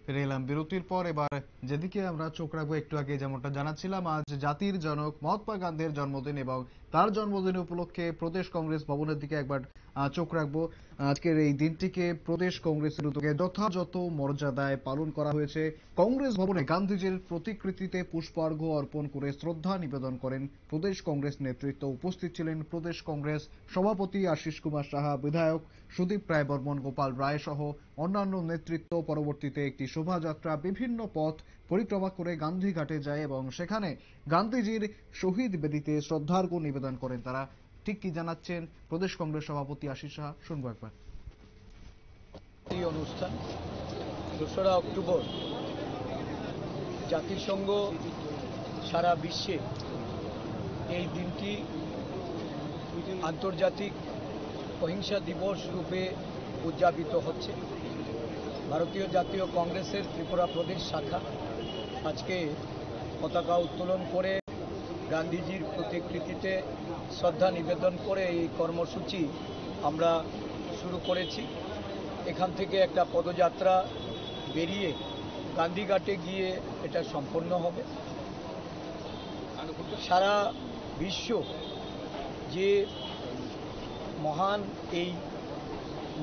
ফিরে এলাম বিরতির পর। এবার যেদিকে আমরা চোখ রাখবো, একটু আগে যেমনটা জানাচ্ছিলাম, আজ জাতির জনক মহাত্মা গান্ধীর জন্মদিন এবং তার জন্মদিন উপলক্ষে প্রদেশ কংগ্রেস ভবনের দিকে একবার চোখ রাখবো। আজকের এই দিনটিকে প্রদেশ কংগ্রেসের উদ্যোগে যথাযথ মর্যাদায় পালন করা হয়েছে। কংগ্রেস ভবনে গান্ধীজির প্রতিকৃতিতে পুষ্পার্ঘ অর্পণ করে শ্রদ্ধা নিবেদন করেন প্রদেশ কংগ্রেস নেতৃত্ব। উপস্থিত ছিলেন প্রদেশ কংগ্রেস সভাপতি আশিস কুমার সাহা, বিধায়ক সুদীপ রায় বর্মন, গোপাল রায় সহ অন্যান্য নেতৃত্ব। পরবর্তীতে একটি শোভাযাত্রা বিভিন্ন পথ পরিক্রমা করে গান্ধীঘাটে যায় এবং সেখানে গান্ধীজির শহীদ বেদিতে শ্রদ্ধার্ঘ্য নিবেদন করেন তারা। ঠিক কি জানাচ্ছেন প্রদেশ কংগ্রেস সভাপতি আশিস সাহা, শুনবো একবার। এই অনুষ্ঠান ২রা অক্টোবর জাতিসংঘ সারা বিশ্বে এই দিনটি আন্তর্জাতিক অহিংসা দিবস রূপে উদযাপিত হচ্ছে। ভারতীয় জাতীয় কংগ্রেসের ত্রিপুরা প্রদেশ শাখা আজকে পতাকা উত্তোলন করে গান্ধীজির প্রতিকৃতিতে শ্রদ্ধা নিবেদন করে এই কর্মসূচি আমরা শুরু করেছি। এখান থেকে একটা পদযাত্রা বেরিয়ে গান্ধীঘাটে গিয়ে এটা সম্পন্ন হবে। সারা বিশ্ব যে মহান এই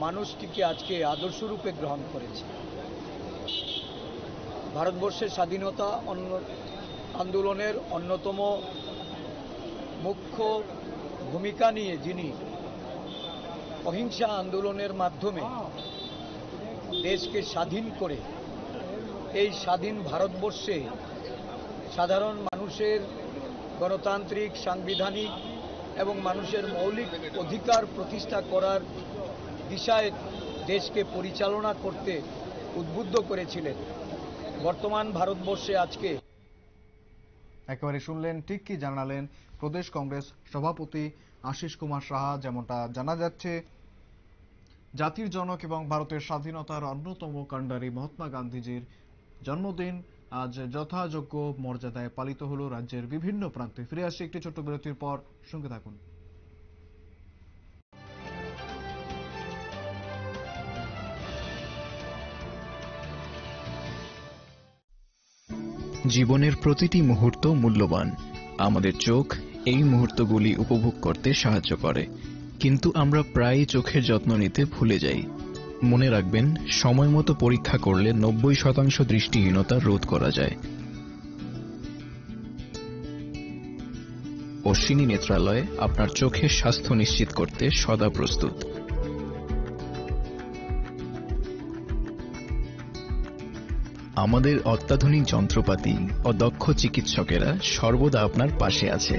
মানুষটিকে আজকে আদর্শরূপে গ্রহণ করেছে, ভারতবর্ষের স্বাধীনতা আন্দোলনের অন্যতম মুখ্য ভূমিকা নিয়ে যিনি অহিংসা আন্দোলনের মাধ্যমে দেশকে স্বাধীন করে এই স্বাধীন ভারতবর্ষে সাধারণ মানুষের গণতান্ত্রিক, সাংবিধানিক এবং মানুষের মৌলিক অধিকার প্রতিষ্ঠা করার দিশায় দেশকে পরিচালনা করতে উদ্বুদ্ধ করেছিলেন। বর্তমান ভারতবর্ষে আজকে একেবারে শুনলেন, ঠিক কি জানালেন প্রদেশ কংগ্রেস সভাপতি আশিস কুমার সাহা। যেমনটা জানা যাচ্ছে, জাতির জনক এবং ভারতের স্বাধীনতার অন্যতম কাণ্ডারি মহাত্মা গান্ধীজির জন্মদিন আজ যথাযোগ্য মর্যাদায় পালিত হলো রাজ্যের বিভিন্ন প্রান্তে। ফিরে আসছি একটি ছোট্ট বিরতির পর, সঙ্গে থাকুন। জীবনের প্রতিটি মুহূর্ত মূল্যবান। আমাদের চোখ এই মুহূর্তগুলি উপভোগ করতে সাহায্য করে, কিন্তু আমরা প্রায়ই চোখের যত্ন নিতে ভুলে যাই। মনে রাখবেন, সময় মতো পরীক্ষা করলে 90% দৃষ্টিহীনতা রোধ করা যায়। অশ্বিনী নেত্রালয় আপনার চোখের স্বাস্থ্য নিশ্চিত করতে সদা প্রস্তুত। আমাদের অত্যাধুনিক যন্ত্রপাতি ও দক্ষ চিকিৎসকেরা সর্বদা আপনার পাশে আছে।